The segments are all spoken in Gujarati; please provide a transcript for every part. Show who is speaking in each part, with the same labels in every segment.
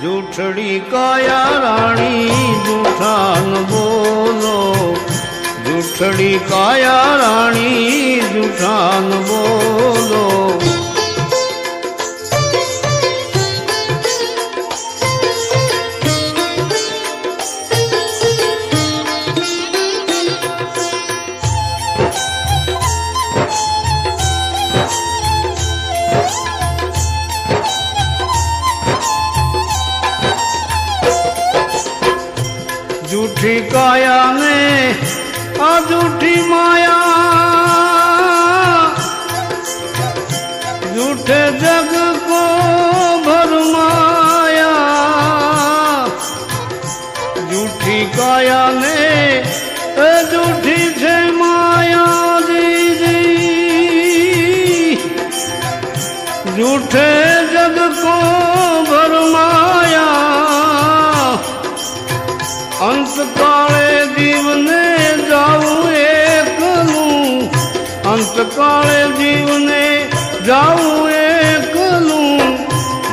Speaker 1: જૂઠડી કાયા રાણી જૂઠા ન બોલો, જૂઠડી કાયા રાણી જૂઠા ન બોલો. झूठी काया ने आ झूठी माया, झूठे जग को भरमाया. झूठी काया ने झूठी छे माया दीदी, झूठे जग को भरमाया. અંતકાળે જીવને જાવું એકલું, અંતકાળે જીવને જાવું એકલું.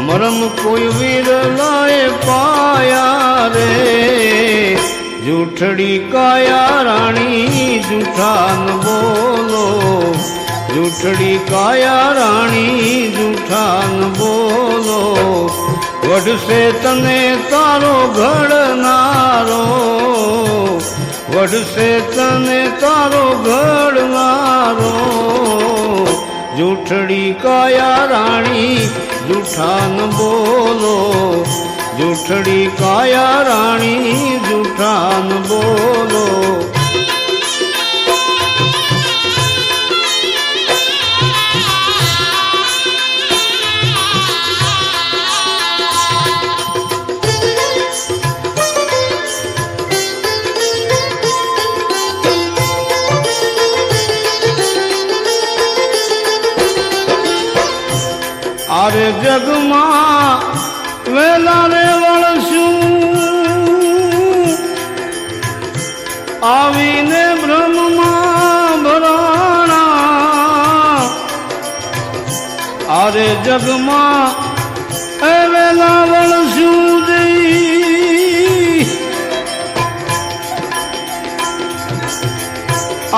Speaker 1: મરમ કોઈ વિરલાએ પાયા રે, જૂઠડી કાયા રાણી જૂઠા ન બોલો, જૂઠડી કાયા રાણી જૂઠા ન બોલો. વઢશે તને તારો ઘડનારો, વઢશે તને તારો ઘડનારો. જૂઠડી કાયા રાણી જૂઠા ન બોલો, જૂઠડી કાયા રાણી જૂઠા ન બોલો. આરે જગમાં વેલા રે વળશું, આવીને બ્રહ્મમાં ભરાણા. આરે જગમાં વેલા વળશું જઈ,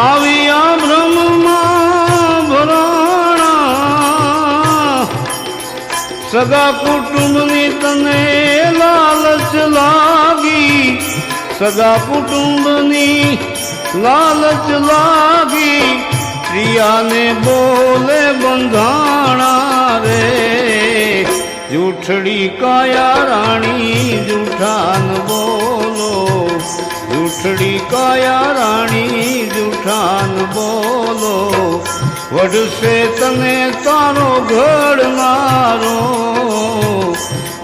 Speaker 1: આવી આ બ્રહ્મમાં ભરાણા. સગા કુટુંબની તને લાલચ લાગી, સગા કુટુંબની લાલચ લાગી. પ્રિયાને બોલે બંધાણા રે, જૂઠડી કાયા રાણી જૂઠા ન બોલો, જૂઠડી કાયા રાણી જૂઠા ન બોલો. વઢશે તને તારો ઘડનારો,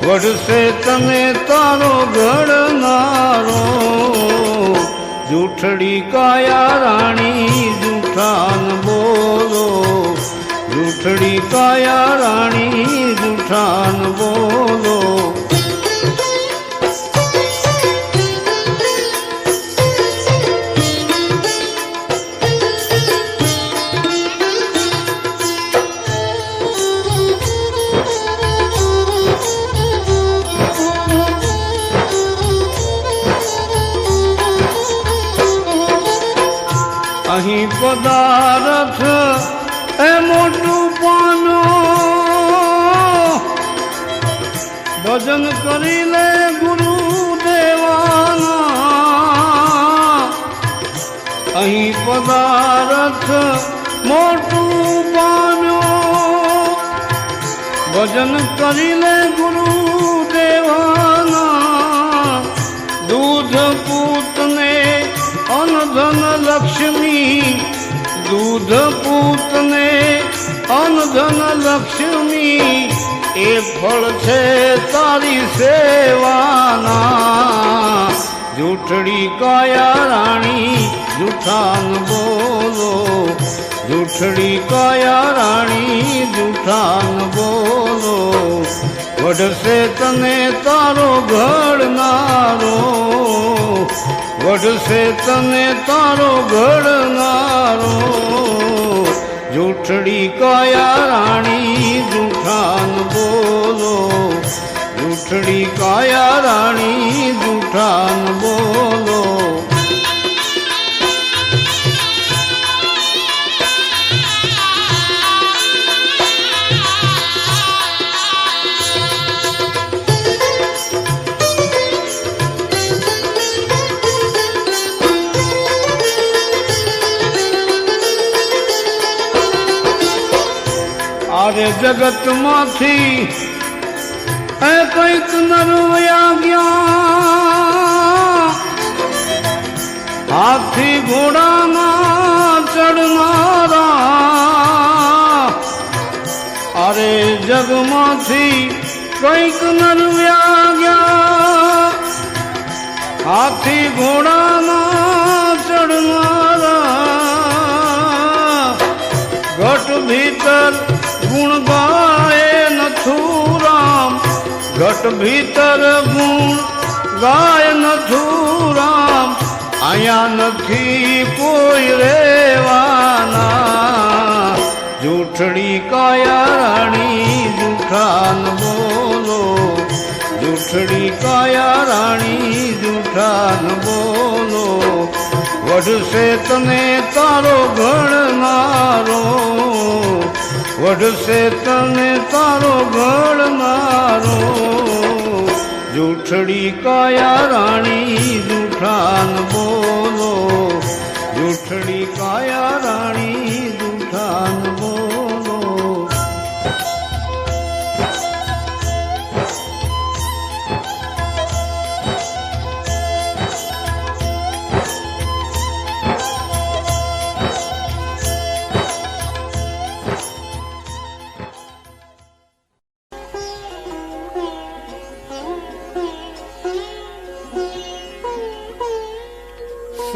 Speaker 1: વઢશે તને તારો ઘડનારો. જૂઠડી કાયા રાણી જૂઠા ન બોલો, જૂઠડી કાયા રાણી જૂઠા ન બોલો. અહીં પદાર્થ એ મોટું પાનો, ભજન કરી લે ગુરુ દેવાના. અહીં પદાર્થ મોટું પાનો, ભજન કરી લે ગુરુ દેવાના. દૂધ પૂતને અનધન લક્ષ્મી, દૂધ પૂતને અનધન લક્ષ્મી. એ ફળ છે તારી સેવાના, જૂઠડી કાયા રાણી જૂઠા ન બોલો, જૂઠડી કાયા રાણી જૂઠા ન બોલો. વઢશે તને તારો ઘડનારો, વઢશે તને તારો ઘડનારો. જૂઠડી કાયા રાણી જૂઠા ન બોલો, જૂઠ જૂઠડી કાયા રાણી જૂઠા ન બોલો. અરે જગત માંથી એ કઈક નરવયા ગયા, હાથી ઘોડાના ચડનારા. અરે જગમાંથી કઈક નરવયા ગયા, હાથી ઘોડાના ચડનારા. ઘટ ભીતર ગુણ ગાય નથુરામ, ઘટ ભીતર ગુણ ગાય નથુરામ. અહીંયા નથી કોઈ રેવાના, જૂઠડી કાયા રાણી જૂઠા ન બોલો. જૂઠડી કાયા રાણી જૂઠા ન બોલો. વઢશે તને તારો ઘડનારો, વઢશે તને તારો ઘડનારો. જૂઠડી કાયા રાણી જૂઠા ન બોલો. જૂઠડી કાયા રાણી જૂઠા ન બોલો.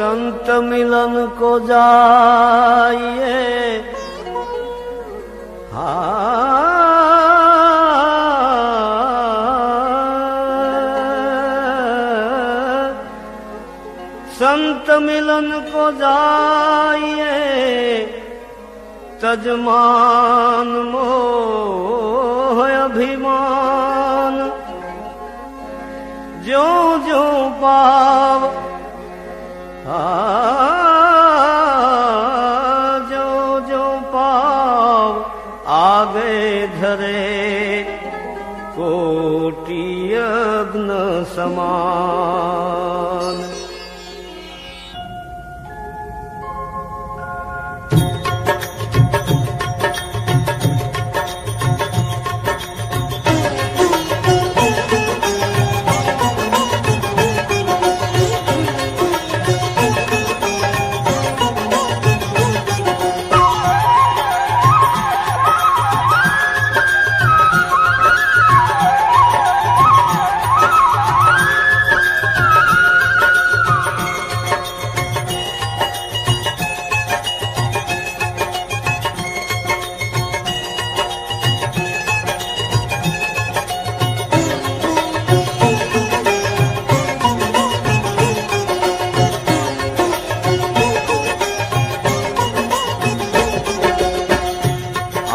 Speaker 1: संत मिलन को जाइए, संत मिलन को जाइए, तजमान मोह अभिमान. जो जो पाव जो जो पाव आगे धरे, कोटि यज्ञ समान.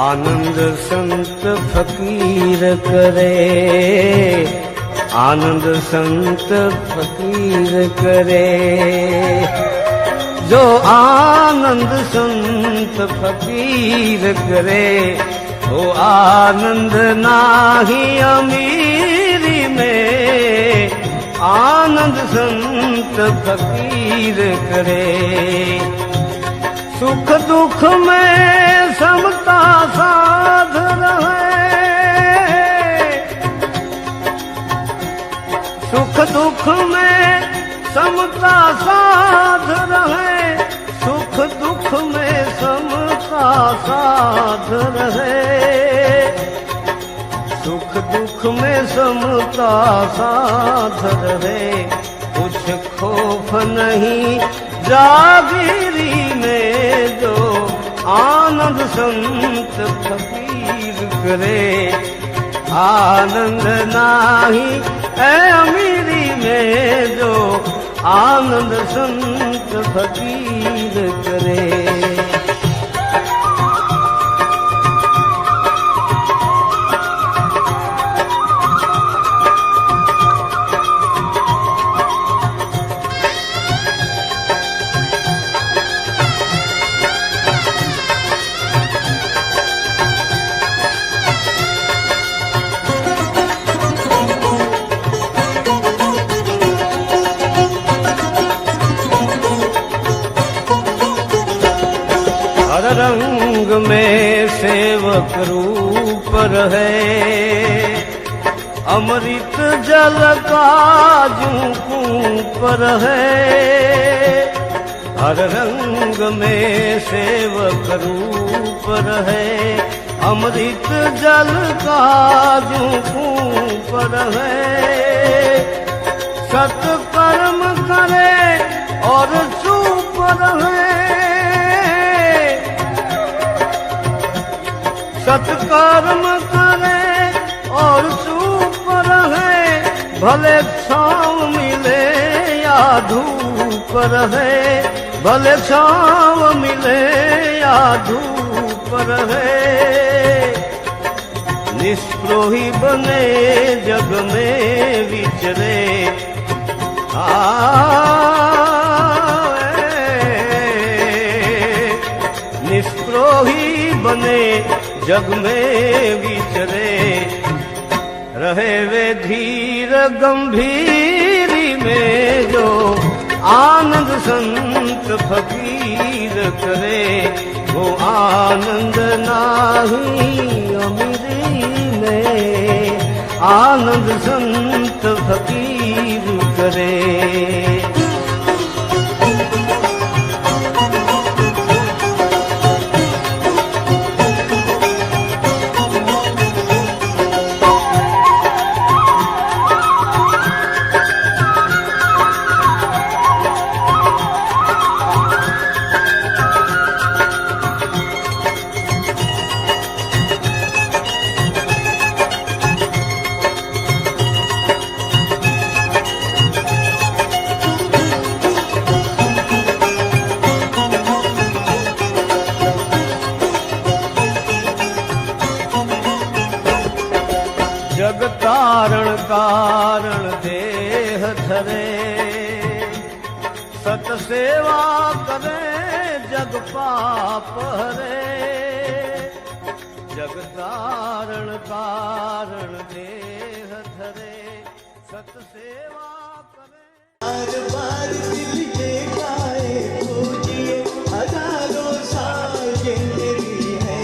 Speaker 1: आनंद संत फकीर करे, आनंद संत फकीर करे. जो आनंद संत फकीर करे, वो आनंद नाही अमीरी में. आनंद संत फकीर करे. सुख दुख में समता साध रहे, सुख दुख में समता साध रहे. सुख दुख में समता साध रहे, सुख दुख में समता साध रहे. कुछ खौफ नहीं जागीरी में, जो आनंद संत फकीर करे. आनंद नाही है अमीरी में, जो आनंद संत फकीर करे. में सेवक रूप रहे, अमृत जल का पर है। हर रंग में सेवक रूप रहे, अमृत जल का पर है। सत्कर्म करे और चुप रहे, सत्कर्म करे और चुप रहे, भले छाँव मिले या धूप रहे, भले छाँव मिले या धूप रहे। निष्प्रोही बने जग में विचरे, निष्प्रोही बने जग में विचरे। रहे वे धीर गंभीरी में जो आनंद संत फकीर करे, वो आनंद नाही अमीरी में, आनंद संत फकीर करे। जग कारण कारण देह धरे, सत सेवा करे जग पाप हरे। जग कारण कारण देह धरे, सत सेवा करे।
Speaker 2: बार बार दिल ये गाए खोजिए, हजारों साल जिंदगी है।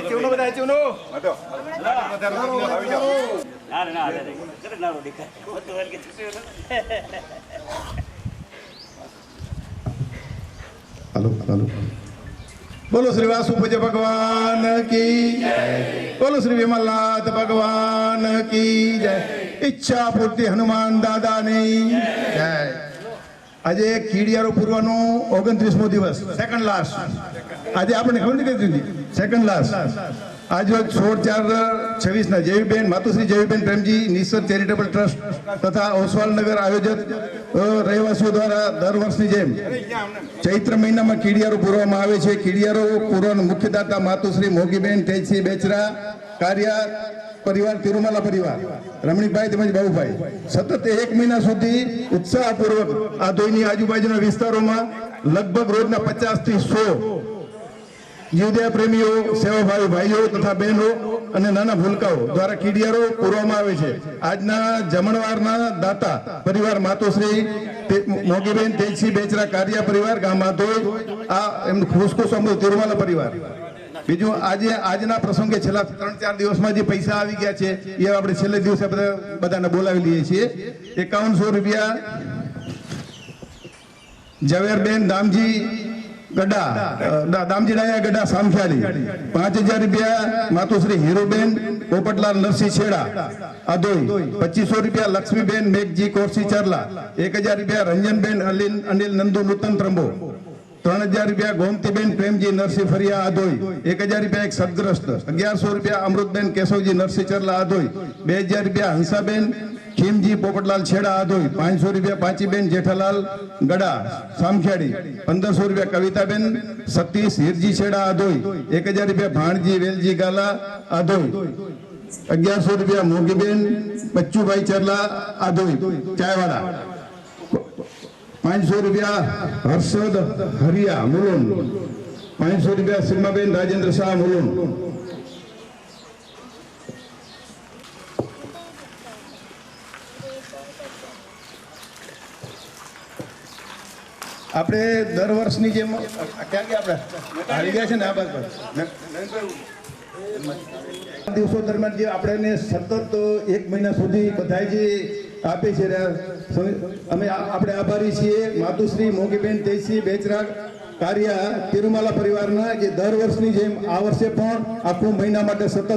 Speaker 3: Chịu nó bên đây, chịu nó. Được. Rồi. હાલો હાલો બોલો શ્રી વાસુ પૂજ્ય ભગવાન કી જય, બોલો શ્રી વિમલનાથ ભગવાન કી જય, ઈચ્છા પૂર્તિ હનુમાન દાદાની જય. આજે કીડિયારો પૂરવાનો 29મો દિવસ, સેકન્ડ લાસ્ટ. આજે આપણને ખબર નથી કીધી સેકન્ડ લાસ્ટ. આજે 16/4/26 ના જયવીબેન માતુશ્રી જયવીબેન પ્રેમજી નિસર ચેરિટેબલ ટ્રસ્ટ તથા ઓસવાલનગર આયોજિત રહેવાસીઓ દ્વારા દર વર્ષની જેમ ચૈત્ર મહિનામાં કીડિયારો પૂરવામાં આવે છે. કીડિયારો પૂરવાનો મુખ્ય દાતા માતુશ્રી મોગીબેન તેજસિંહ બેચરા, કાર્ય પરિવાર તિરુમાલા પરિવાર, રમણીકભાઈ તેમજ બાબુભાઈ સતત 1 મહિના સુધી ઉત્સાહપૂર્વક આ ધોઈની આજુબાજુના વિસ્તારોમાં લગભગ રોજના 50 થી 100 જીવદયા પ્રેમીઓ, સેવાભાવી ભાઈઓ તથા બહેનો અને નાના ભૂલકાઓ દ્વારા કીડિયારો પૂરવામાં આવે છે. આજના જમણવારના દાતા પરિવાર માતુશ્રી મોગીબેન તેજસિંહ બેચરા, કાર્ય પરિવાર ગામ માધોઈ, આ એમનું ખુશખુશ અમૃત તિરુમાલા પરિવાર. બીજું આજના પ્રસંગે છેલ્લા 3-4 દિવસમાં જે પૈસા આવી ગયા છે એ આપણે છેલ્લે દિવસે બધાને બોલાવી લઈએ છીએ. 5100 રૂપિયા ઝવેરબેન દામજી ગડા, દામજી ડાયા ગડા સામખિયાળી. 5000 રૂપિયા માતુશ્રી હીરુબેન પોપટલાલ નરસિંહ છેડા આધોઈ. 2500 રૂપિયા લક્ષ્મીબેન મેઘજી કોરસી ચરલા. 1000 રૂપિયા રંજનબેન અનિલ નંદુ નૂતન ત્રંબો. 3000 રૂપિયા ગોમતીબેન પ્રેમજી નરસિંહ ફરિયા આધોઈ. 1000 રૂપિયા એક સદગ્રસ્ત. 1100 રૂપિયા અમૃતબેન કેશવજી નરસિંહ ચરલા આધોઈ. 2000 રૂપિયા હંસાબેન ખીમજી પોપટલાલ છેડા આધોઈ. 500 રૂપિયા પાંચીબેન જેઠાલાલ ગડા સામખિયાળી. 1500 રૂપિયા કવિતાબેન સતીશ હીરજી છેડા આધોઈ. 1000 રૂપિયા ભાણજી વેલજી ગાલા આધોઈ. 1100 રૂપિયા મોગીબેન બચ્ચુભાઈ ચરલા આધોઈ ચાયવાડા. 500 રૂપિયા હર્ષદ હરિયા મુલુન. 500 રૂપિયા સીમાબેન રાજેન્દ્ર શાહ મુલુન. આપણે દર વર્ષની જેમ ક્યાં આપણે આવી ગયા છે ને આ બાજુ દિવસો દરમિયાન જે આપણે સતત 1 મહિના સુધી બધા જે આપે છે આપણે આભારી છીએ માતુશ્રી મોગીબેન તેજસિંહ બેચરા, કાર્ય તિરુમાલા પરિવારના, જે દર વર્ષની જેમ આ વર્ષે પણ આખું મહિના માટે સતત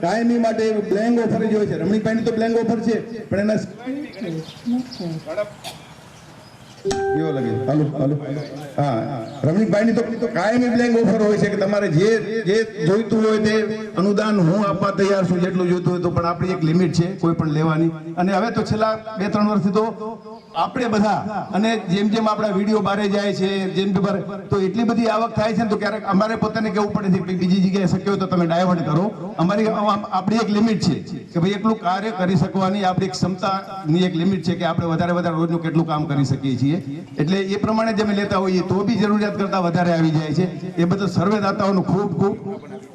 Speaker 3: કાયમી માટે બ્લેન્ક ઓફર જ હોય છે. રમણીકભાઈની તો બ્લેન્ક ઓફર છે પણ એના કેવો લાગે? હાલો હાલો હા, રમણીકભાઈની તો કાયમી બ્લેન્ક ઓફર હોય છે કે તમારે જે જોઈતું હોય તે અનુદાન હું આપવા તૈયાર છું, જેટલું જોઈતું હોય તો. પણ આપણી એક લિમિટ છે કોઈ પણ લેવાની. અને હવે તો છેલ્લા 2-3 વર્ષથી તો આપણે બધા અને જેમ જેમ આપણા વિડીયો બારે જાય છે જેમ તો એટલી બધી આવક થાય છે ને તો ક્યારેક અમારે પોતાને કેવું પડે છે કે બીજી જગ્યાએ શક્ય હોય તો તમે ડાયવર્ટ કરો. આપણી એક લિમિટ છે કે ભાઈ એટલું કાર્ય કરી શકવાની આપણી એક ક્ષમતાની એક લિમિટ છે કે આપણે વધારે રોજનું કેટલું કામ કરી શકીએ છીએ. એટલે એ પ્રમાણે જે અમે લેતા હોઈએ તો બી જરૂરિયાત કરતા વધારે આવી જાય છે. એ બધા સર્વે દાતાઓનો ખૂબ ખૂબ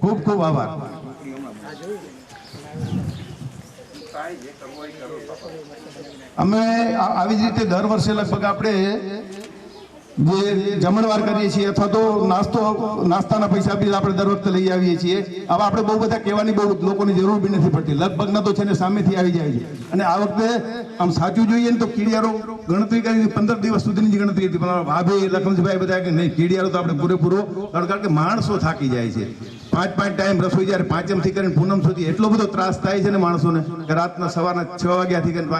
Speaker 3: ખૂબ ખૂબ આભાર. અમે આવી જ રીતે દર વર્ષે લગભગ આપણે જે જમણવાર કરીએ છીએ અથવા તો નાસ્તાના પૈસા બી આપણે દર વખતે લઈ આવીએ છીએ. આવા આપણે બહુ બધા કહેવાની બહુ લોકોની જરૂર બી નથી પડતી. લગભગના તો છે ને સામેથી આવી જાય છે. અને આ વખતે આમ સાચું જોઈએ ને તો કીડિયારો ગણતરી કરી 15 દિવસ સુધીની જ ગણતરી હતી. પણ ભાભી લખમજીભાઈ બધા કે નહીં, કીડિયારો તો આપણે પૂરેપૂરો, કારણ કે માણસો થાકી જાય છે. 5 ટાઈમ રસોઈ જ્યારે 5 થી કરીને પૂનમ સુધી એટલો બધો ત્રાસ થાય છે ને માણસોને કે રાતના સવારના 6 વાગ્યાથી કરીને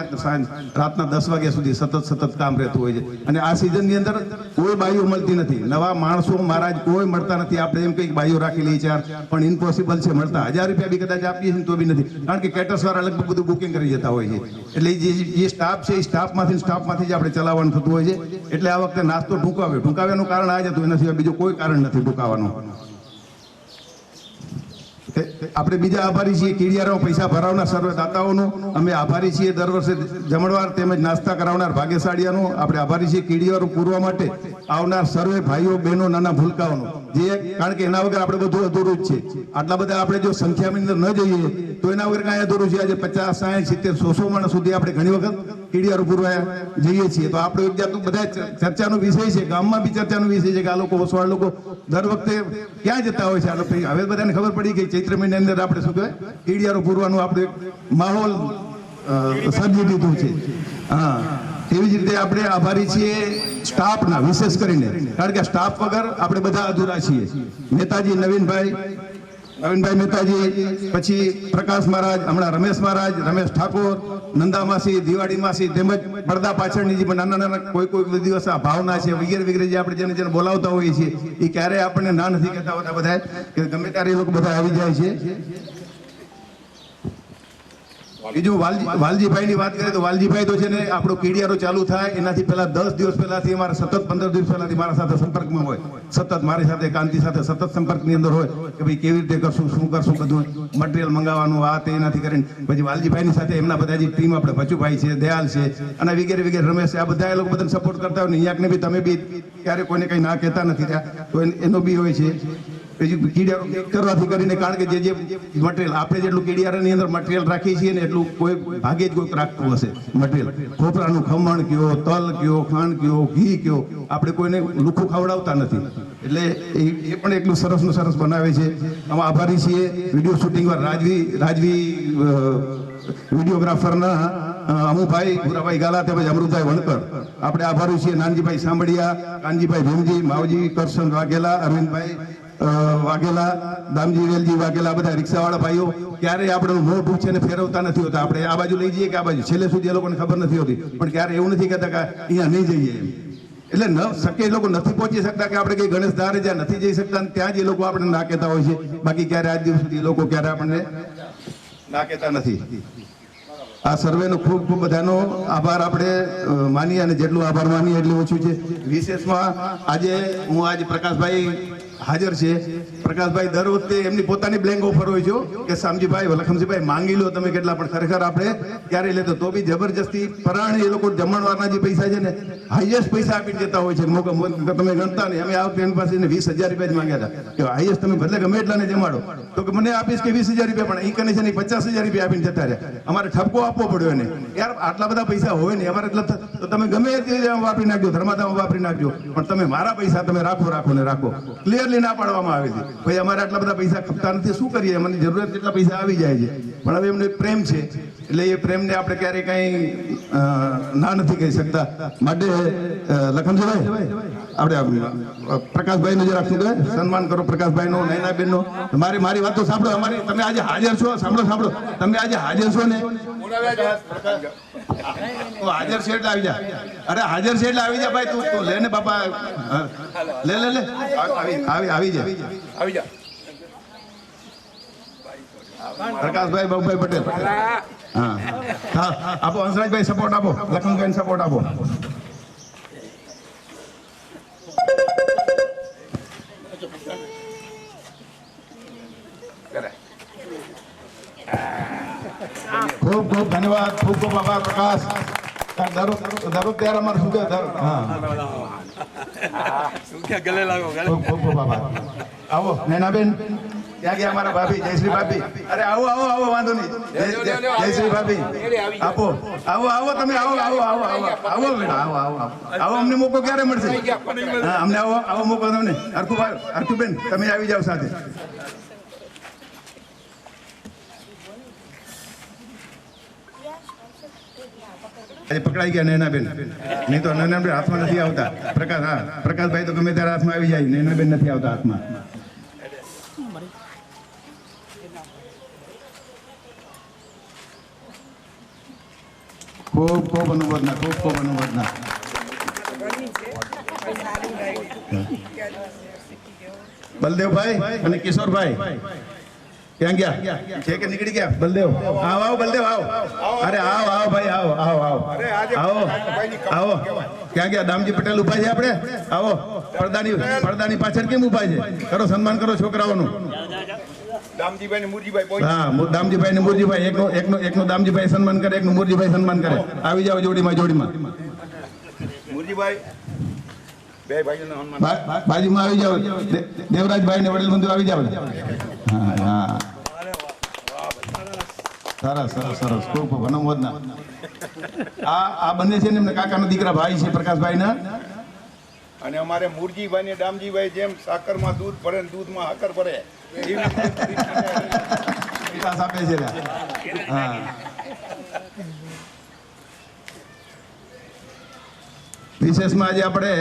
Speaker 3: રાતના 10 વાગ્યા સુધી સતત કામ રહેતું હોય છે. અને આ સિઝનની અંદર કોઈ બાઈઓ મળતી નથી, નવા માણસો મહારાજ કોઈ મળતા નથી. આપણે એમ કંઈક બાઈઓ રાખી લઈએ ચાર, પણ ઇમ્પોસિબલ છે મળતા. 1000 રૂપિયા બી કદાચ આપીએ છીએ તો બી નથી, કારણ કે કેટર્સ વાળા લગભગ બધું બુકિંગ કરી જતા હોય છે. એટલે જે સ્ટાફ છે એ સ્ટાફમાંથી જ આપણે ચલાવવાનું થતું હોય છે. એટલે આ વખતે નાસ્તો ટૂંકાવ્યાનું કારણ આ જ હતું, એના સિવાય બીજું કોઈ કારણ નથી ટૂંકાવાનું. આપણે બીજા આભારી છીએ કીડિયારો પૈસા ભરાવનાર સર્વે દાતાઓનો અમે આભારી છીએ. દર વર્ષે જમણવાર તેમજ નાસ્તા કરાવનાર ભાગ્યશાળીઓનો આપણે આભારી છીએ. કીડિયારો પૂરવા માટે આવનાર સર્વે ભાઈઓ બહેનો નાના ભૂલકાઓનો, જે કારણ કે એના વગર આપણે બધું અધૂરું જ છે. આટલા બધા આપણે જો સંખ્યાની અંદર ન જઈએ તો એના વગર કાંઈ અધૂરું છે. આજે 50, 60, 70, 100 માણસ સુધી આપણે ઘણી વખત કીડિયારો પૂરવા જઈએ છીએ. તો આપણે એક જાતનું બધા ચર્ચાનો વિષય છે, ગામમાં બી ચર્ચાનો વિષય છે કે આ લોકો ઓસવાળ લોકો દર વખતે ક્યાં જતા હોય છે. હવે બધાને ખબર પડી ગઈ ચૈત્ર મહિને એની અંદર આપણે શું કહેવાય કીડિયારો પૂરવાનું આપણે એક માહોલ સર્જી દીધું છે. હા, એવી જ રીતે આપણે આભારી છીએ સ્ટાફના, વિશેષ કરીને, કારણ કે સ્ટાફ વગર આપણે બધા અધૂરા છીએ. મહેતાજી નવીનભાઈ મહેતાજી, પછી પ્રકાશ મહારાજ, હમણાં રમેશ મહારાજ, રમેશ ઠાકોર, નંદા માસી, દિવાળી માસી, તેમજ પડદા પાછળની જે નાના નાના કોઈ દિવસ આ ભાવના છે વગેરે વગેરે જે આપણે જેને બોલાવતા હોઈએ છીએ એ ક્યારેય આપણને ના નથી કહેતા હોતા બધા, કે ગમે ત્યારે એ લોકો બધા આવી જાય છે. બીજું વાલજીભાઈની વાત કરીએ તો વાલજીભાઈ તો છે ને આપણો કીડિયારો ચાલુ થાય એનાથી પહેલા 10 દિવસ પહેલાથી અમારા સતત 15 દિવસ પહેલાથી મારા સાથે સંપર્કમાં હોય, સતત મારી સાથે કાંતિ સાથે સતત સંપર્કની અંદર હોય કે ભાઈ કેવી રીતે કરશું, શું કરશું, બધું મટીરિયલ મંગાવવાનું આ તે એનાથી કરીને. પછી વાલજીભાઈની સાથે એમના બધા જે ટીમ આપણે ભચુભાઈ છે, દયાલ છે અને વગેરે વગેરે, રમેશ છે, આ બધા એ લોકો બધાને સપોર્ટ કરતા હોય ને અહીંયાને બી તમે બી ક્યારે કોઈને કંઈ ના કહેતા નથી ત્યાં, તો એનો બી હોય છે. કીડિયારો કરવાથી કરીને, કારણ કે જે મટીરિયલ આપણે જેટલું કીડિયારાની અંદર મટીરિયલ રાખીએ છીએ ને એટલું કોઈ ભાગે જ કોઈક રાખતું હશે મટીરિયલ. ખોપરાનું ખમણ કયો, તલ કયો, ખાંડ કયો, ઘી કયો, આપણે કોઈને લુખું ખવડાવતા નથી. એટલે એ પણ એટલું સરસનું સરસ બનાવે છે. આમાં આભારી છીએ વિડીયો શૂટિંગમાં રાજવી વિડીયોગ્રાફરના અમુભાઈ, ભૂરાભાઈ ગાલા, તેમજ અમૃતભાઈ વણકર. આપણે આભારી છીએ નાનજીભાઈ સાંભળિયા, કાનજીભાઈ ભીમજી, માવજી કરશન વાઘેલા, અરવિંદભાઈ વાઘેલા, દામજી વેલજી વાઘેલા, બધા રિક્ષાવાળા ભાઈઓ. ક્યારેય આપણું મોં પૂછે ને ફેરવતા નથી હોતા. આપણે આ બાજુ લઈ જઈએ કે આ બાજુ, છેલ્લે સુધી એ લોકોને ખબર નથી હોતી, પણ ક્યારે એવું નથી કહેતા કે અહીંયા નહીં જઈએ એમ. એટલે ન શક્ય, એ લોકો નથી પહોંચી શકતા કે આપણે કઈ ગણેશ ધારે જ્યાં નથી જઈ શકતા ત્યાં જ એ લોકો આપણે ના કહેતા હોય છે. બાકી ક્યારે આજ દિવસ સુધી એ લોકો ક્યારે આપણને ના કહેતા નથી. આ સર્વેનો ખૂબ ખૂબ બધાનો આભાર આપણે માનીએ, અને જેટલું આભાર માનીએ એટલું ઓછું છે. વિશેષમાં આજે પ્રકાશભાઈ હાજર છે. પ્રકાશભાઈ દર વખતે એમની પોતાની બ્લેન્ક ઓફર હોય છે કે શામજીભાઈ, લખમજીભાઈ માંગી લો તમે કેટલા, પણ ખરેખર આપણે ક્યારેય લેતો તો બી જબરજસ્તી પરાણે એ લોકો જમણવારના જે પૈસા છે ને હાઈએસ્ટ પૈસા આપી દેતા હોય છે. તમે ગણતા નહીં, અમે આ વખતે એની પાસે 20,000 રૂપિયા જ માંગ્યા હતા કે હાઈએસ્ટ તમે ભલે ગમે એટલાને જમાડો, તો કે મને આપીશ કે 20,000 રૂપિયા, પણ એ કને છે ને 50,000 રૂપિયા આપીને જતા રહ્યા. અમારે ઠપકો આપવો પડ્યો એને, યાર આટલા બધા પૈસા હોય ને અમારે એટલા, તો તમે ગમે તે વાપરી નાખજો, ધર્માદામાં વાપરી નાખજો, પણ તમે મારા પૈસા તમે રાખો ને રાખો. ક્લિયરલી ના પાડવામાં આવે છે, ભાઈ અમારે આટલા બધા પૈસા ખપતા નથી, શું કરીએ, મને જરૂરત જેટલા પૈસા આવી જાય છે. પણ હવે એમને પ્રેમ છે, એટલે એ પ્રેમને આપણે ક્યારેય કંઈ ના નથી કહી શકતા. માટે લખનજીભાઈ, આપણે પ્રકાશભાઈનું જરાક શું કહે સન્માન કરો, પ્રકાશભાઈનો, નૈનાબેનનો. મારી વાતો સાંભળો, અમારી તમે આજે હાજર છો, સાંભળો, તમે આજે હાજર છો ને, હાજર છે એટલે આવી જા. અરે હાજર છે એટલે આવી જા ભાઈ, તું લે ને બાપા, લે આવી જા. પ્રકાશભાઈ બાબુભાઈ પટેલ, હા આપો. હંસરાજભાઈ સપોર્ટ આપો, લખનભાઈ સપોર્ટ આપો. ખૂબ ખૂબ ધન્યવાદ, ખૂબ ખૂબ આભાર પ્રકાશ. દરરોજ ત્યારે અમારે શું કહે, ગલે લાગો, ખૂબ ખૂબ આભાર. આવો નૈનાબેન, ત્યાં ગયા અમારા ભાભી જયશ્રી ભાભી. અરે આવો, વાંધો નહીં, જયશ્રી ભાભી આપો, આવો તમે, આવો અમને મોકો ક્યારે મળશે? હા, અમને આવો મોકો તમને. અર્કુબેન તમે આવી જાઓ સાથે. પકડાઈ ગયા નૈનાબેન, નહીં તો નૈનાબેન હાથમાં નથી આવતા. પ્રકાશભાઈ તો ગમે ત્યારે હાથમાં આવી જાય, નૈનાબેન નથી આવતા હાથમાં. ખૂબ ખૂબ અનુમોદના, ખૂબ ખૂબ અનુમોદના. બલદેવભાઈ અને કિશોરભાઈ ક્યાં ગયા છે કે નીકળી ગયા? બલદેવ આવો, બલદેવ આવો. અરે આવો ભાઈ, આવો. ક્યાં ગયા? દામજી પટેલ ઉભા છે આપણે, આવો. પડદાની પાછળ કેમ ઉભા છે? કરો સન્માન કરો છોકરાઓનું. દામજીભાઈ ને મુરજીભાઈ, એકનો દામજીભાઈ સન્માન કરે, એકનું મુરજીભાઈ સન્માન કરે. આવી જાઓ જોડીમાં. મુરજીભાઈ બાજુમાં આવી જાઓ. દેવરાજભાઈ ને વડીલ બંધુ આવી જાઓ. હા, સરસ. ખૂબ ખૂબ અનુમોદના. આ બંને છે ને એમને કાકાના દીકરા ભાઈ છે પ્રકાશભાઈ ના. અને અમારે મુરજીભાઈ ને દામજીભાઈ જેમ સાકરમાં દૂધ ભરે ને દૂધમાં સાકર ભરે એવી રીતે વિકાસ આપે છે. હા, વિશેષમાં આજે આપણે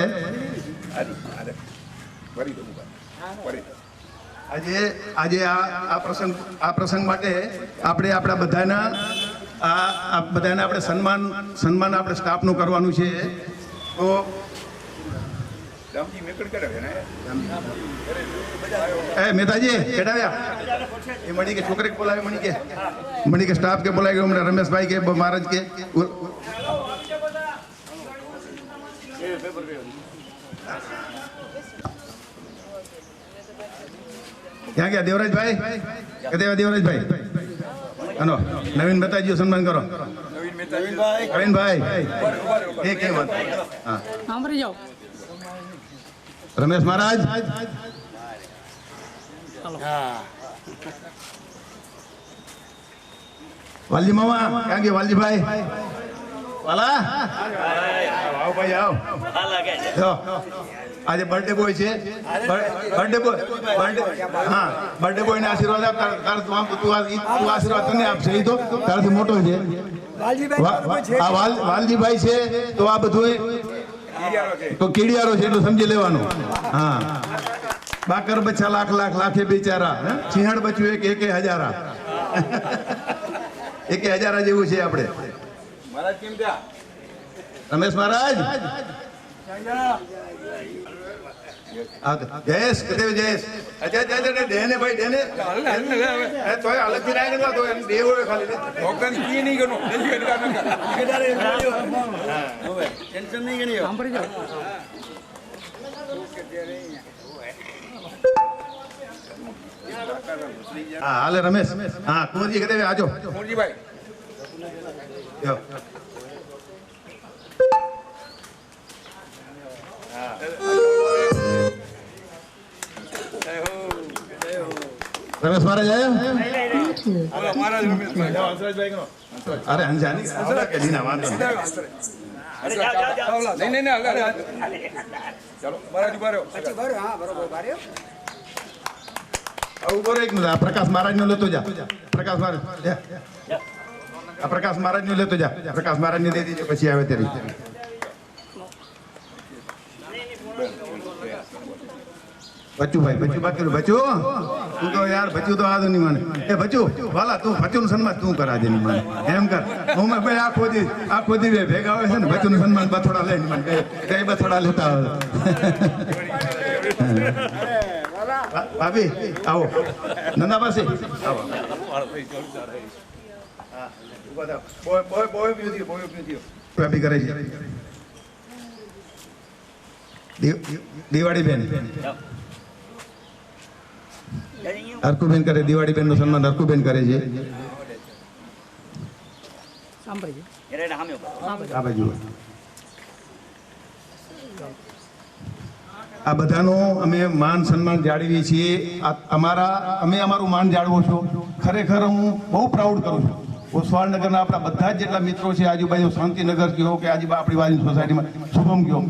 Speaker 3: આજે આ પ્રસંગ માટે આપણે આપણા બધાના આપણે સન્માન આપણે સ્ટાફનું કરવાનું છે. તો મહેતાજી કેટાવ્યા એ મળી કે છોકરી બોલાવે મળી કે સ્ટાફ કે બોલાવી ગયો હમણાં રમેશભાઈ કે મહારાજ કે ક્યાં ગયા દેવરાજભાઈ દેવરાજભાઈ હલો નવીન મહેતાજી સન્માન કરો. નવીનભાઈ એ કેમ વાત હા
Speaker 4: જાઓ
Speaker 3: રમેશ મહારાજ વાલજી મામા ક્યાં ગયા વાલજીભાઈ વાલા આવો ભાઈ આવો. આજે બર્થડે બોય છે. બર્થડે બોય ને આશીર્વાદ આપ. તું આશીર્વાદ તને આપશે એ તો તારાથી મોટો છે. વાલજીભાઈ છે તો આ બધું તો કીડિયારો છે એટલું સમજી લેવાનું. હા, બાકર બચ્ચા લાખ લાખ લાખે બિચારા, સિંહણ બચ્યું એક હજારા. એક હજારા જેવું છે આપણે. રમેશ મહારાજ જયેશ કદે જયેશ અચ્છા દેને ભાઈ દેને તો અલગ થી રાય તો એમ દેવ હોય ખાલી ઓકન કી નહીં ગનો ટેન્શન નહીં ગણી સાંભળી જાઓ. હા હાલે રમેશ. હા કુંવરજી કદે આજો કુંવરજીભાઈ જો રમેશ મહારાજ અરે અંજાની કે દીના વાંધો નહીં. પ્રકાશ મહારાજ નો લેતો જા. પ્રકાશ મહારાજ પ્રકાશ મહારાજ નું લેતો જા. પ્રકાશ મહારાજ ને દે દીજે પછી આવે ત્યારે. બચ્ચુભાઈ બચ્ચું તું તો યાર બચ્ચું તો આદો નહીં માને. એ બચ્ચું વાલા તું બચ્ચું સન્માન તું કરાજે નહીં માને એમ કર. હું ભાઈ આખો દી ભેગા હોય છે ને બચ્ચું સન્માન બથોડા લઈને મને કઈ બથોડા લેતા આવે. ભાભી આવો નંદા પાસે આવો. ભાભી કરે છે દિવાળી બેન હરકુબેન કરે. દિવાળી બેન નું સન્માન હરકુબેન કરે છે. આ બાજુ આ બધાનું અમે માન સન્માન જાળવીએ છીએ. અમારું માન જાળવો છો. ખરેખર હું બહુ પ્રાઉડ કરું છું. ઓસવાળનગરના આપણા બધા જ જેટલા મિત્રો છે આજુબાજુ શાંતિનગર કયો કે આપણી બાજુ સોસાયટીમાં શુભમ કયો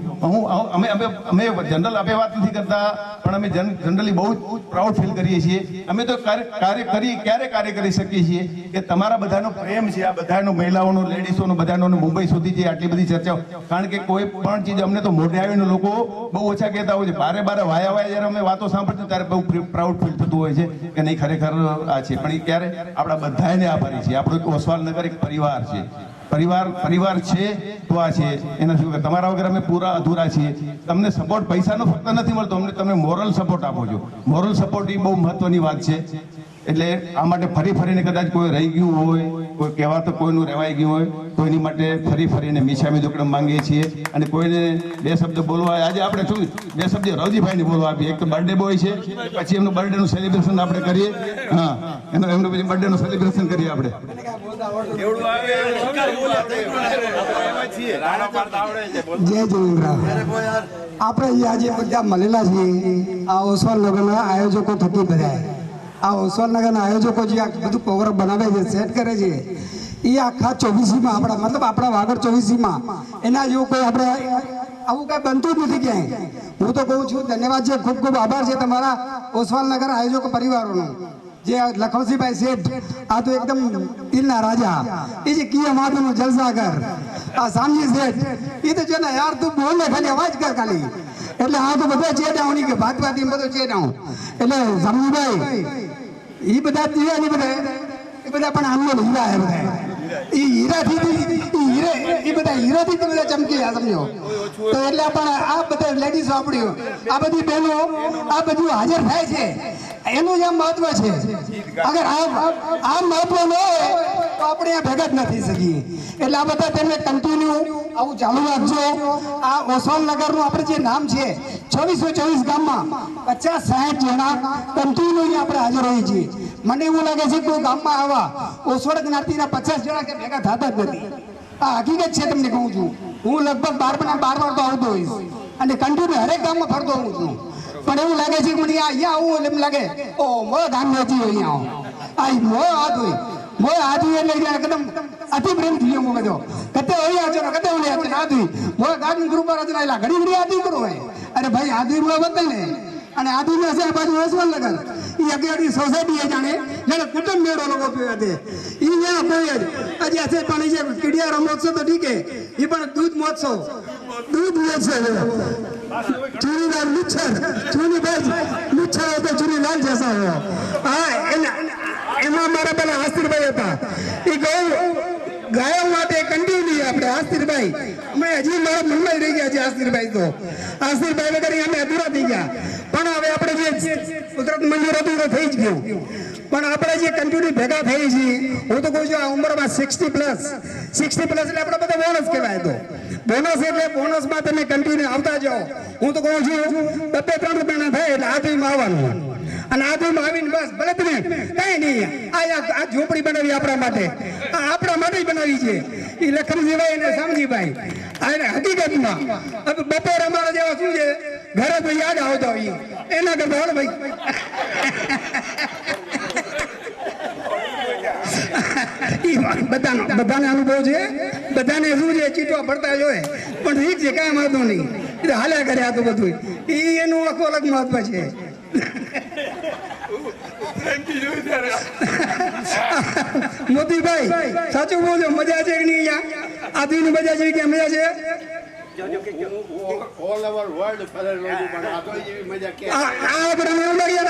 Speaker 3: અમે જનરલ આપણે વાત નથી કરતા પણ અમે જનરલી બહુ જ પ્રાઉડ ફીલ કરીએ છીએ. અમે તો કાર્ય કરી શકીએ છીએ કે તમારા બધાનો પ્રેમ છે. આ બધાનો મહિલાઓનો લેડીઝોનો બધાનો મુંબઈ સુધી છે આટલી બધી ચર્ચાઓ. કારણ કે કોઈ પણ ચીજ અમને તો મોઢે આવીને લોકો બહુ ઓછા કહેતા હોય છે. બારે વાયા જ્યારે અમે વાતો સાંભળીએ ત્યારે બહુ પ્રાઉડ ફીલ થતું હોય છે કે નહીં ખરેખર આ છે. પણ એ ક્યારે આપણા બધાને આભારી છે. આપણો ઓસવાલનગર એક પરિવાર છે. પરિવાર છે તો આ છે. એના શું તમારા વગર અમે પૂરા અધૂરા છીએ. તમને સપોર્ટ પૈસાનો ફક્ત નથી મળતો, અમને તમે મોરલ સપોર્ટ આપો છો. મોરલ સપોર્ટ એ બહુ મહત્વની વાત છે. એટલે આ માટે ફરીને કદાચ કોઈ રહી ગયું હોય, કોઈ કહેવા તો કોઈનું રહેવાઈ ગયું હોય તો એની માટે ફરીને મીઠામી દુકડમ માંગીએ છીએ. અને કોઈને બે શબ્દ બોલવા આજે આપણે શું બે શબ્દ રવજીભાઈને બોલવા આપીએ. એક તો બર્થડે બોય છે, પછી એમનું બર્થડેનું સેલિબ્રેશન આપણે કરીએ. હા એમનું પછી બર્થડેનું સેલિબ્રેશન કરીએ આપણે.
Speaker 5: જય જિનેન્દ્ર. આપણે આજે બધા મળેલા છીએ આ ઓસવાલનગરના આયોજકો થકી બધા. આ ઓસવાલનગરના આયોજકો જે આ બધું પ્રોગ્રામ બનાવે છે, સેટ કરે છે, એ આખા 24માં આપણા વાગડ 24માં એના જેવું કોઈ આપણે આવું કાંઈ બનતું જ નથી ક્યાંય. હું તો કહું છું ધન્યવાદ છે, ખૂબ ખૂબ આભાર છે તમારા ઓસવાલનગર આયોજક પરિવારોનો, જે લખવસીભાઈ શેઠ આ તો એકદમ દિલના રાજા, એ જે કિયા માધવનો જલસાગર, આ સામજી શેઠ એ તો છે ને યાર તું બોલ ને ખાલી અવાજ કર ખાલી, એટલે આ તો બધા ચેડાવણી કે ભાત ભાત બધો ચેડાવું, એટલે સામજીભાઈ એ બધા દિવ્યા નહીં બધા એ બધા પણ આમનો હીરા હે બધા, એ હીરાથી એ બધા હીરાથી બધા ચમકી આ સમજો તો, એટલે પણ આ બધા લેડીઝો આપણી આ બધી બહેનો આ બધું હાજર થાય છે એનું જ આમ મહત્વ છે. અગર આ મહત્વ ન હોય તો આપણે આ ભેગા જ ન થઈ શકીએ. એટલે આ બધા તેમને કન્ટિન્યુ આવું ચાલુ રાખજો. આ ઓસવાલનગરનું આપણે જે નામ છે 2424 ગામમાં 50-60 જણા કન્ટિન્યુ આપણે હાજર હોઈએ છીએ. મને એવું લાગે છે કોઈ ગામમાં આવા ઓસવાળ જ્ઞાતિના 50 જણા કે ભેગા થતા જ નથી. આ હકીકત છે, તમને કહું છું. હું લગભગ 12 વાર તો આવતો હોઈશ અને કન્ટિન્યુ હરેક ગામમાં ફરતો હોઉં છું. પણ એવું લાગે છે કે મને અહીંયા આવું એમ લાગે ઓ મોય ગામ નથી અહીંયા આવું આ મોય હાથ હોય મોય હાથ હોય એટલે એકદમ અતિ પ્રેમ થઈ ગયો બધો કતે હોય આજો કતે હોય હાથ હોય મોય ગામ ગ્રુપ પર રચના એલા ઘડી ઘડી આદી કરો હોય. અરે ભાઈ આદી મોય બદલ ને અને આદી ને છે બાજુ ઓસવાલનગર એ અગિયારી સોસાયટી એ જાણે જેને કુટુંબ મેળો લોકો પીવે છે એ ત્યાં પીવે છે. હજી છે પણ જે કીડિયા રમોત્સવ તો ઠીક એ પણ દૂધ મહોત્સવ चूड़ीदार मुच्छर चूड़ी बाज मुच्छर हो तो चूड़ी लाल जैसा हो. हाँ एमा मारा पेला आस्तिरभाई હતા એ ગાયો માટે કન્ટિન્યુ આપણે આસ્તિરભાઈ અમે હજી મારા મનમાં રહી ગયા છે. આસ્તિરભાઈ વગર અમે અધૂરા થઈ ગયા. પણ હવે આપણે જે કુદરત મંજૂર હતું તો થઈ જ ગયું. પણ આપણે જે કન્ટિન્યુ ભેગા થઈ છીએ, હું તો કહું છું આ ઉંમરમાં 60+ એટલે આપણે બધા બોનસ કહેવાય. તો બોનસ એટલે બોનસમાં તમે કન્ટિન્યુ આવતા જાઓ. હું તો કહું છું 2-3 રૂપિયાના થાય એટલે આધીમાં આવવાનું અને આધીમાં આવીને બસ ભલે તમે કઈ નહીં આ ઝોપડી બનાવી આપણા માટે, આ આપણા માટે જ બનાવી છે એ લખનજીભાઈ અને સામજીભાઈ. અને હકીકતમાં હવે બપોર અમારા જેવા શું છે ઘરે તો યાદ આવતા હોઈએ એના કરતા હાલ ભાઈ બધાને અનુભવ છે, બધાને શું છે ચીટવા પડતા જ હોય. પણ ઠીક છે કાંઈ વાંધો નહીં, એટલે હાલ્યા કરે આ તો બધું એનું આખું અલગ મહત્વ છે. મોતીભાઈ સાચું બોલજો, મજા છે કે નહીં? અહીંયા આદિની મજા છે કે મજા છે?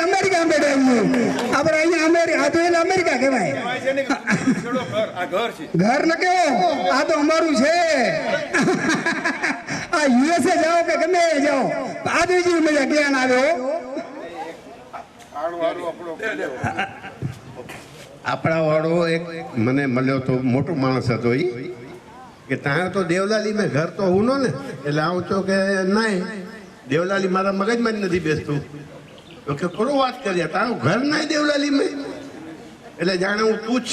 Speaker 5: અમેરિકા બેઠા આપણે અહીંયા અમેરિકા કહેવાય. ઘર ન કેવો આ તો અમારું છે. આ યુએસએ જાઓ કે ગમે જાઓ આદિ જેવી મજા ક્યાં આવ્યો.
Speaker 4: આપણા વાળો એક મને મળ્યો તો મોટો માણસ હતો એ કે ત્યાં તો દેવલાલી મેં ઘર તો હું ને એટલે આવું છો કે નહીં દેવલાલી મારા મગજમાં જ નથી બેસતું. તો કે કોણ વાત કરીએ તારું ઘર નહીં દેવલાલી મેં, એટલે જાણે હું પૂછ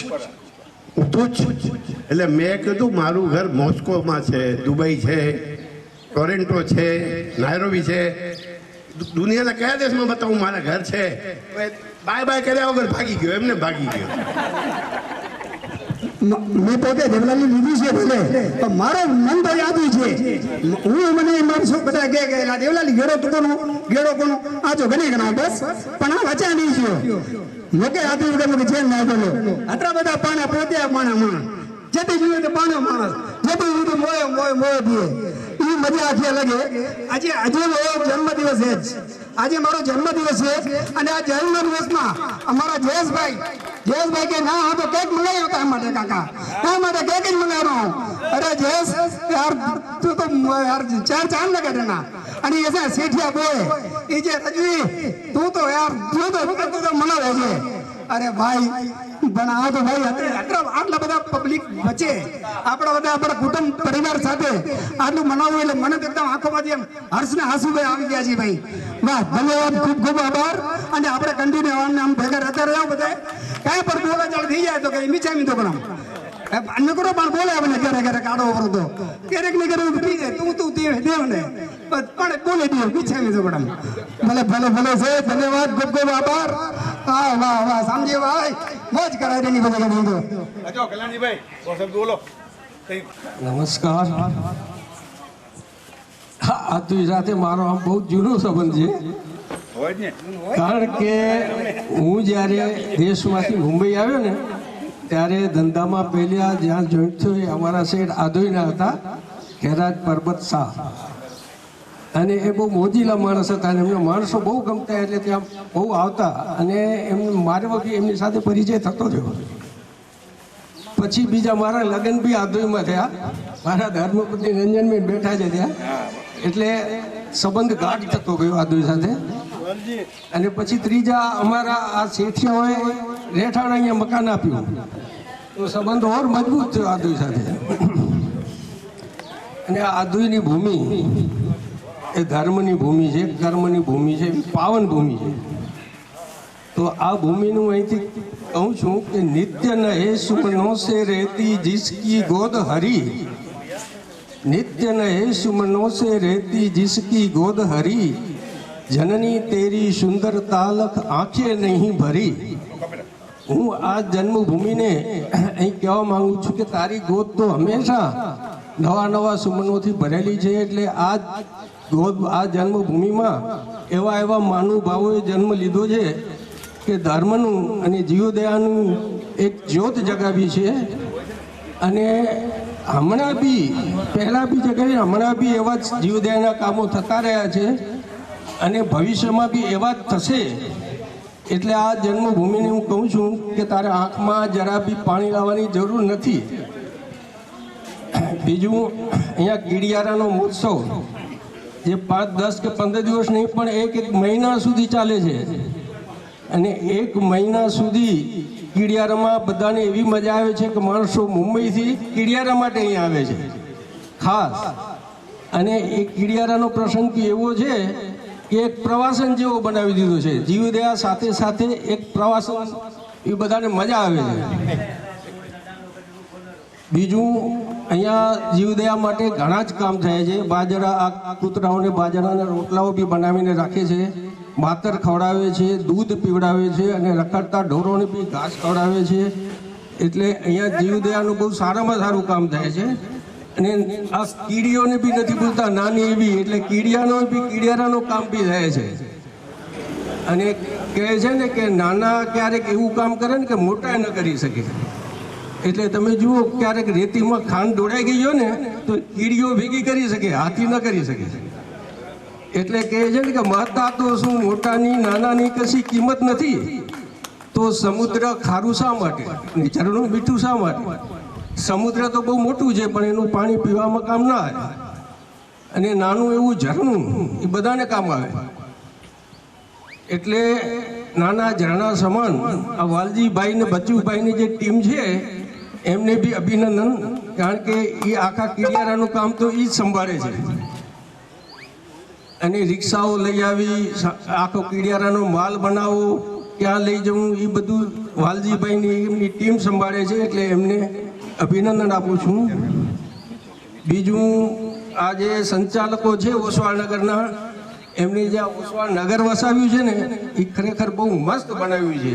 Speaker 4: એટલે મેં કીધું મારું ઘર મોસ્કોમાં છે, દુબઈ છે, ટોરેન્ટો છે, નાયરોબી છે, દુનિયાના કયા દેશમાં બતાવું મારા ઘર છે. બાય કર્યા વગર ભાગી ગયો, એમને ભાગી ગયો.
Speaker 5: મેં પોતે દેવલાલી લીધી છે ભલે પણ મારો મન તો યાદ છે. હું મને માણસો બધા કે દેવલાલી ગેડો કોનો આ જો ગણી ગણા બસ પણ આ વચા નહીં છે મોકે આદિ વગર જેમ ના બોલો આટલા બધા પાણા પોતે પાણા જેથી જોઈએ તો પાણો માણસ જેથી જોઈએ તો મોય દે એ મજા આખી લાગે. આજે મારો જન્મદિવસ છે, આજે મારો જન્મદિવસ છે અને આ જન્મદિવસમાં અમારા જયેશભાઈ કે ના હા તો કેક મંગાવ્યો હતા માટે કાકા ના માટે કેક જ મંગાવ્યો. અરે જયેશ યાર તું તો યાર 4 ચાંદ લગે ના અને એસે શેઠિયા બોય એ જે રજવી તું તો મનાવે છે. અરે ભાઈ બનાવો તો ભાઈ આટલા બધા પબ્લિક વચ્ચે આપણા કુટુંબ પરિવાર સાથે આટલું મનાવવું એટલે મને તો એકદમ આંખોમાંથી એમ હર્ષને આંસુભાઈ આવી ગયા છે ભાઈ. વાહ, ધન્યવાદ, ખૂબ ખૂબ આભાર. અને આપણે કન્ટિન્યુ આમ ભેગા રહેતા રહ્યા બધા કાંઈ પણ બોલાચાલ થઈ જાય તો કઈ મીઠા મીઠો પણ અન્ય કરો પણ બોલે આપણે ક્યારેક કાઢો વરો તો ક્યારેક ને ક્યારેક થઈ જાય તું દેવ ને પણ બોલે દે મીઠા મીઠો પણ ભલે છે. ધન્યવાદ, ખૂબ ખૂબ આભાર. વાહ વાહ વાહ સામજી ભાઈ મોજ કરાવી એની બધા
Speaker 6: નમસ્કાર. આદુ સાથે મારો આમ બહુ જૂનો સંબંધ છે. કારણ કે હું જ્યારે દેશમાંથી મુંબઈ આવ્યો ને ત્યારે ધંધામાં પહેલા જ્યાં જોઈન્ટ થયું એ અમારા શેઠ આદોઈના હતા, ખેરાજ પરબત શાહ. અને એ બહુ મોજીલા માણસ હતા અને એમને માણસો બહુ ગમતા, એટલે ત્યાં બહુ આવતા અને એમને મારે બી એમની સાથે પરિચય થતો રહ્યો. પછી બીજા મારા લગ્ન બી આદોઈમાં થયા. મારા ધર્મપત્ની રંજનબેન બેઠા છે ત્યાં, એટલે સંબંધ ગાઢ થતો ગયો આદોઈ સાથે. અને પછી ત્રીજા અમારા આ શેઠિયાઓએ રહેઠાણ અહીંયા મકાન આપ્યું, તો સંબંધ ઓર મજબૂત થયો આદોઈ સાથે. અને આ આદોઈની ભૂમિ એ ધર્મની ભૂમિ છે, કર્મની ભૂમિ છે, પાવન ભૂમિ છે. તો આ ભૂમિનું અહીંથી કહું છું કે નિત્ય ન હે સુમનો સે રહેતી जिसकी गोद हरी, नित्य न हे सुमनो से रहती जिसकी गोद हरी, जननी तेरी सुंदर तालक आंखें नहीं भरी. હું આ જન્મભૂમિને અહીં કહેવા માંગુ છું કે તારી ગોદ તો હંમેશા નવા નવા સુમનોથી ભરેલી છે. એટલે આ ગોદ, આ જન્મભૂમિમાં એવા એવા મહાનુભાવોએ જન્મ લીધો છે કે ધર્મનું અને જીવદયાનું એક જ્યોત જગાવી છે. અને હમણાં બી, પહેલાં બી જગાવી, હમણાં બી એવા જ જીવદયાના કામો થતા રહ્યા છે અને ભવિષ્યમાં બી એવા જ થશે. એટલે આ જન્મભૂમિને હું કહું છું કે તારે આંખમાં જરા બી પાણી લાવવાની જરૂર નથી. બીજું, અહીંયા ગીડિયારાનો મહોત્સવ જે 5, 10 કે 15 દિવસ નહીં પણ એક મહિના સુધી ચાલે છે. અને એક મહિના સુધી ગીડિયારામાં બધાને એવી મજા આવે છે કે માણસો મુંબઈથી ગીડિયારા માટે અહીંયા આવે છે ખાસ. અને એ ગીડિયારાનો પ્રસંગ એવો છે કે એક પ્રવાસન જેવો બનાવી દીધો છે. જીવદયા સાથે સાથે એક પ્રવાસન, એ બધાને મજા આવે છે. બીજું, અહીંયા જીવદયા માટે ઘણા જ કામ થાય છે. બાજરા, આ કૂતરાઓને બાજરાના રોટલાઓ બી બનાવીને રાખે છે, માતર ખવડાવે છે, દૂધ પીવડાવે છે અને રખડતા ઢોરોને બી ઘાસ ખવડાવે છે. એટલે અહીંયા જીવદયાનું બહુ સારામાં સારું કામ થાય છે. અને આ કીડીઓને બી નથી ભૂલતા, નાની એવી, એટલે કીડિયારાનું કામ બી થાય છે. અને કહે છે ને કે નાના ક્યારેક એવું કામ કરે ને કે મોટા ન કરી શકે. એટલે તમે જુઓ, ક્યારેક રેતીમાં ખાંડ ઢોળાઈ ગઈ હોય ને તો કીડીઓ ભેગી કરી શકે, હાથી ન કરી શકે. એટલે કહે છે ને કે મહત્તા તો શું મોટાની નાનાની કશી કિંમત નથી, તો સમુદ્ર ખારું શા માટે, ઝરણું મીઠું શા માટે? સમુદ્ર તો બહુ મોટું છે પણ એનું પાણી પીવામાં કામ ના આવે. અને નાનું એવું ઝરણું એ બધાને કામ આવે. એટલે નાના ઝરણા સમાન આ વાલજીભાઈ ને બચુભાઈની જે ટીમ છે એમને બી અભિનંદન. કારણ કે એ આખા કીડિયારાનું કામ તો એ જ સંભાળે છે. અને રિક્ષાઓ લઈ આવી, આખો કીડિયારાનો માલ બનાવો, ક્યાં લઈ જવું, એ બધું વાલજીભાઈની એમની ટીમ સંભાળે છે. એટલે એમને અભિનંદન આપું છું. બીજું, આ જે સંચાલકો છે ઓસવાળનગરના, એમને જે ઓસવાળ નગર વસાવ્યું છે ને એ ખરેખર બહુ મસ્ત બનાવ્યું છે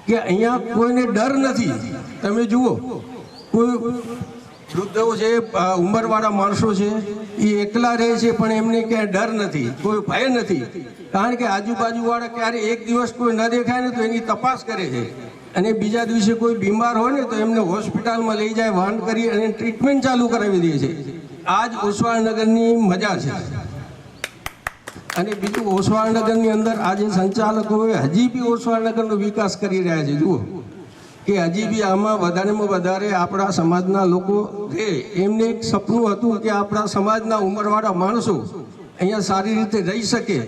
Speaker 6: કે અહીંયા કોઈને ડર નથી. તમે જુઓ, કોઈ વૃદ્ધો છે, ઉંમરવાળા માણસો છે, એ એકલા રહે છે પણ એમને ક્યાંય ડર નથી, કોઈ ભય નથી. કારણ કે આજુબાજુવાળા ક્યારે એક દિવસ કોઈ ન દેખાય ને તો એની તપાસ કરે છે. અને બીજા દિવસે કોઈ બીમાર હોય ને તો એમને હોસ્પિટલમાં લઈ જાય, વાહન કરી અને ટ્રીટમેન્ટ ચાલુ કરાવી દે છે. આ જ ઓસવાળનગરની મજા છે. અને બીજું, ઓસવાળનગરની અંદર આજે સંચાલકોએ હજી બી ઓસવાળનગરનો વિકાસ કરી રહ્યા છે. જુઓ કે હજી બી આમાં વધારેમાં વધારે આપણા સમાજના લોકો રહે. એમને એક સપનું હતું કે આપણા સમાજના ઉંમરવાળા માણસો અહીંયા સારી રીતે રહી શકે.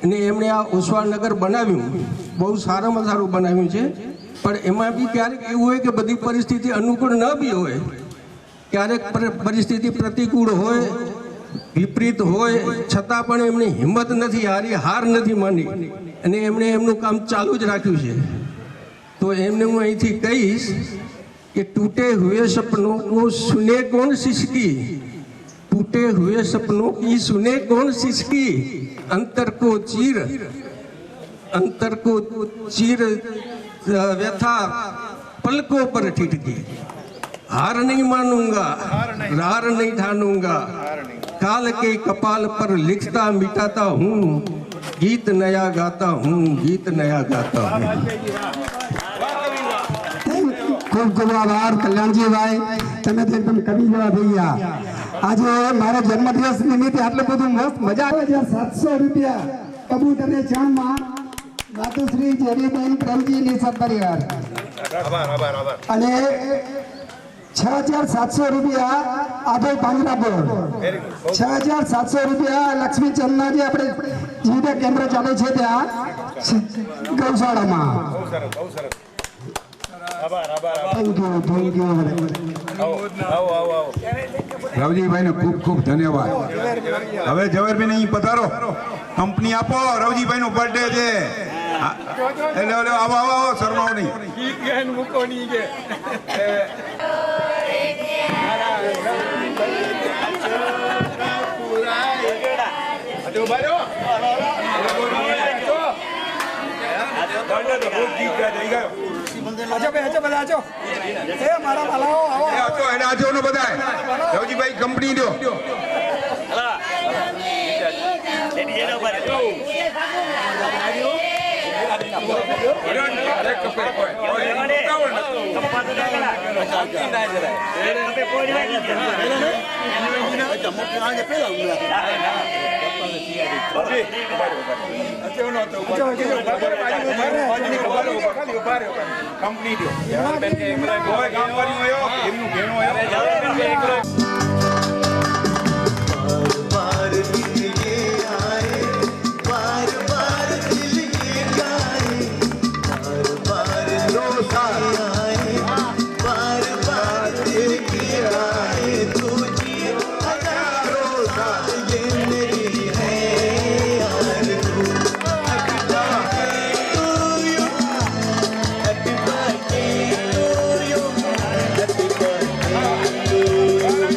Speaker 6: અને એમણે આ ઓસવાળનગર બનાવ્યું, બહુ સારામાં સારું બનાવ્યું છે. પણ એમાં બી ક્યારેક એવું હોય કે બધી પરિસ્થિતિ અનુકૂળ ન બી હોય, ક્યારેક પરિસ્થિતિ પ્રતિકૂળ હોય, વિપરીત હોય, છતાં પણ એમની હિંમત નથી હારી, હાર નથી માની અને એમણે એમનું કામ ચાલુ જ રાખ્યું છે. તો એમને હું અહીંથી કહીશ કે टूटे हुए सपनों को सुने कौन सिसकी, टूटे हुए सपनों की सुने कौन सिसकी, अंतर को चीर व्यथा पलकों पर ठिठकी, हार नहीं मानूंगा, हार नहीं ठानूंगा, काल के कपाल पर लिखता मिटाता हूँ, गीत नया गाता हूँ, गीत नया गाता हूँ।
Speaker 5: ખૂબ ખૂબ આભાર કલ્યાણજીભાઈ, તમે તો એકદમ કવિ જેવા થઈ ગયા. આજે મારા જન્મદિવસ નિમિત્તે આટલું બધું મસ્ત મજા આવે છે. 700 રૂપિયા કબૂતરને ચાણમાં માતુશ્રી જેરીબેન પ્રેમજી નિસદ પરિવાર અને 6700 રૂપિયા આભય પાંજરાપોળ, 6700 રૂપિયા લક્ષ્મી ચંદના જે આપણે જીવતા કેન્દ્ર ચાલે છે ત્યાં ગૌશાળામાં. Thank you.
Speaker 3: રવજીભાઈને ખૂબ ખૂબ ધન્યવાદ. હવે ઝવેરભાઈને અહીં પધારો, કંપની આપો. રવજીભાઈનો બર્થડે છે એટલે આવો આવો આવો, શરમાવો નહીં. રવજીભાઈ કંપની દો. કંપની દો. એમનું ઘેણું
Speaker 2: बार दिल ये आए, बार बार दिल ये गाए, बार बार आए, बार बार दिल ये आए, तुझी हजारों साल ये मेरी है यार तू. Happy birthday to you, happy birthday to you, happy birthday to you.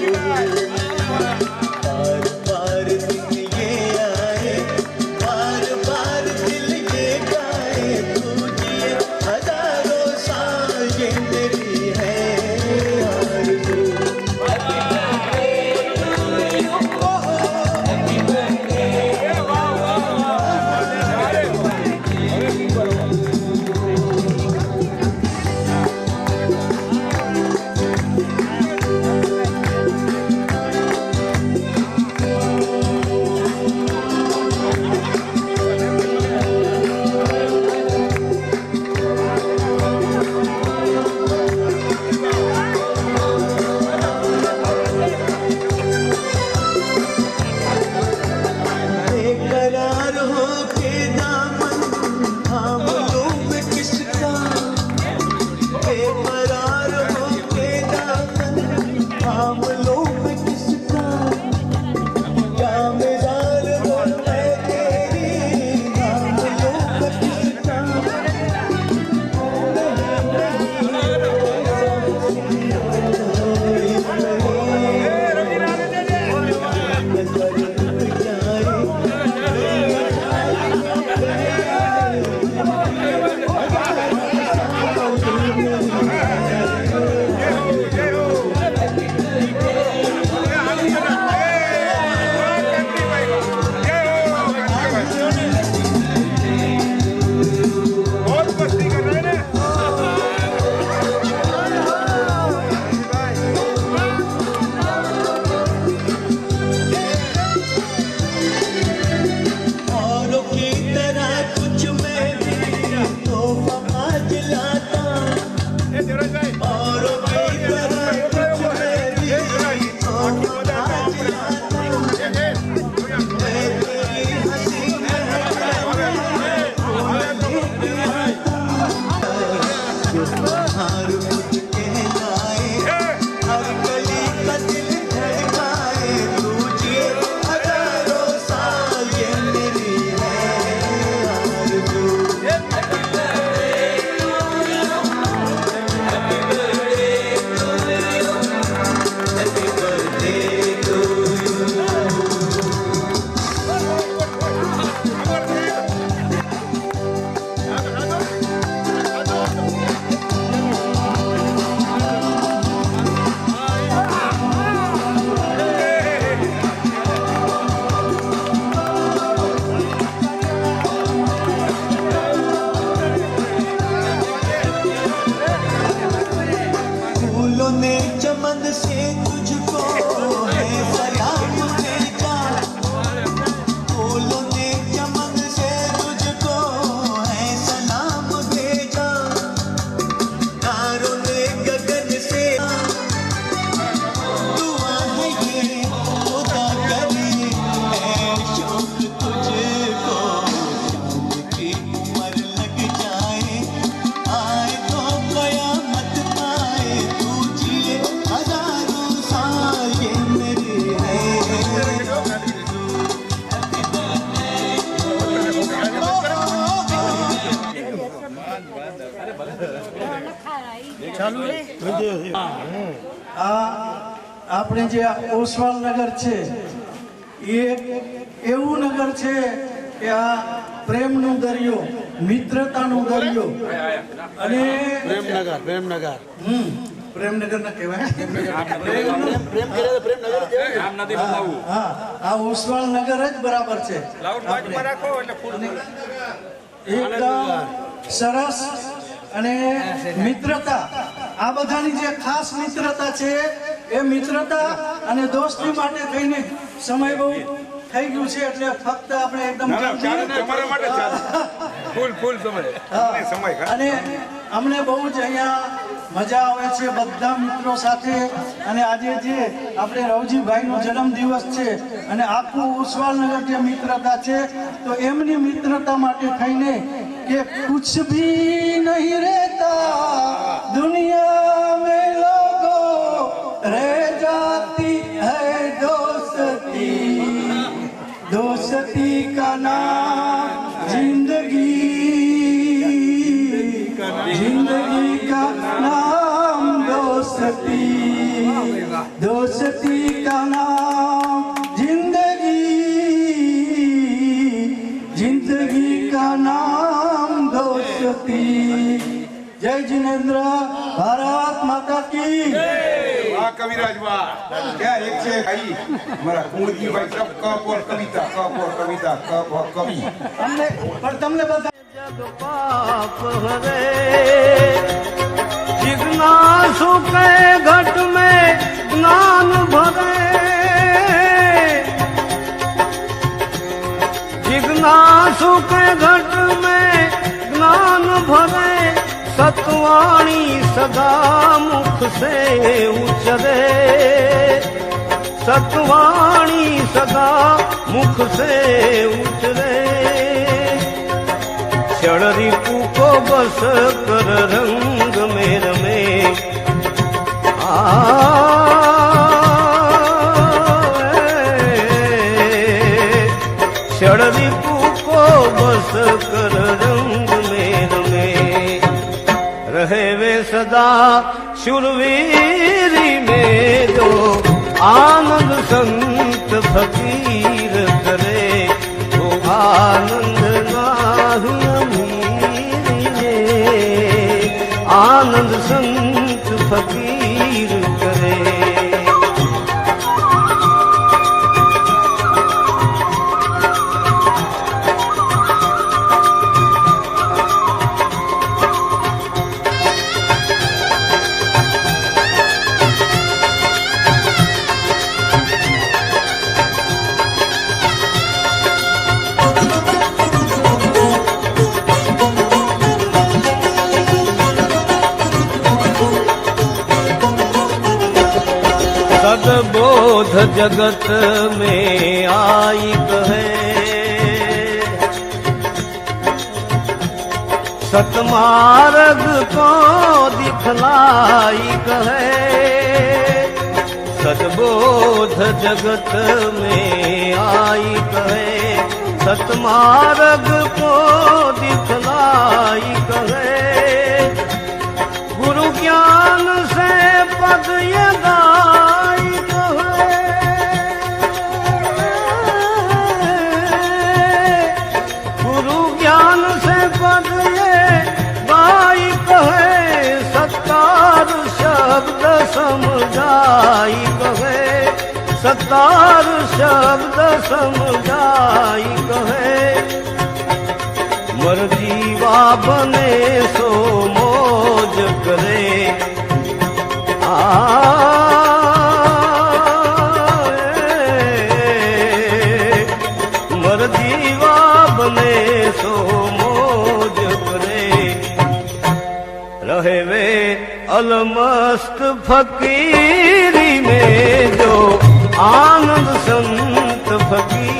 Speaker 7: આપણે જે ઓસવાલ નગર છે એ એવું નગર છે કે આ પ્રેમનો દરિયો, મિત્રતાનો દરિયો અને પ્રેમનગર ના કહેવાય. હા, આ ઓસવાલ નગર જ બરાબર છે. એકદમ સરસ અને મિત્રતા, આ બધાની જે ખાસ મિત્રતા છે એ મિત્રતા અને દોસ્તી માટે થઈને સમય બહુ થઈ ગયું છે એટલે ફક્ત આપણે એકદમ અને અમને બહુ જ અહીંયા મજા આવે છે બધા મિત્રો સાથે. અને આજે જે આપણે રવજીભાઈનો જન્મદિવસ છે અને આખું ઉસ્વાલનગર જે મિત્રતા છે તો એમની મિત્રતા માટે થઈને કે કુછ ભી નહીં રહેતા દુનિયા મેં લોગો રહ જાતી હૈ दोस्ती, दोस्ती का नाम जिंदगी, जिंदगी का नाम दोस्ती, दोस्ती का नाम जिंदगी, जिंदगी का नाम दोस्ती. जय जिनेन्द्र, भारत माता की.
Speaker 8: वाह कविराज वाह, क्या एक से आई हमारा कुंवरजी भाई सब कप और कविता, कप और कविता, कप और कवि.
Speaker 7: हमने पर तुमने बता
Speaker 1: जग पाप हरे जिज्ञासु के घट में ज्ञान भरे, जिज्ञासु के घट में ज्ञान भरे, सतवाणी सदा मुख से उचरे, सतवाणी सदा मुख से उचरे, क्षण रिपु को बस कर रंग में रमे, क्षण रिपु को बस कर रंग में रमे, रहे वे सदा शूरवीरी में जो आनंद संत फकीर करे, वो आनंद नाही अमीरी में, आनंद संत फकीर करे. सदबोध जगत में आई कहे, सतमार्ग को दिखलाई कहे, सदबोध जगत में आई कहे, सतमार्ग को दिखलाई कहे, गुरु ज्ञान से पद ये गाई कहे, गुरु ज्ञान से पद ये गाई कहे, सत्तार शब्द समझाई कहे, सत्तार शब्द समझाई कहे, मर जीवा बने सो मौज करे, मर जीवा बने सो मौज करे, रहे वे अलमस्त फकीरी में जो आनंद संत फकीर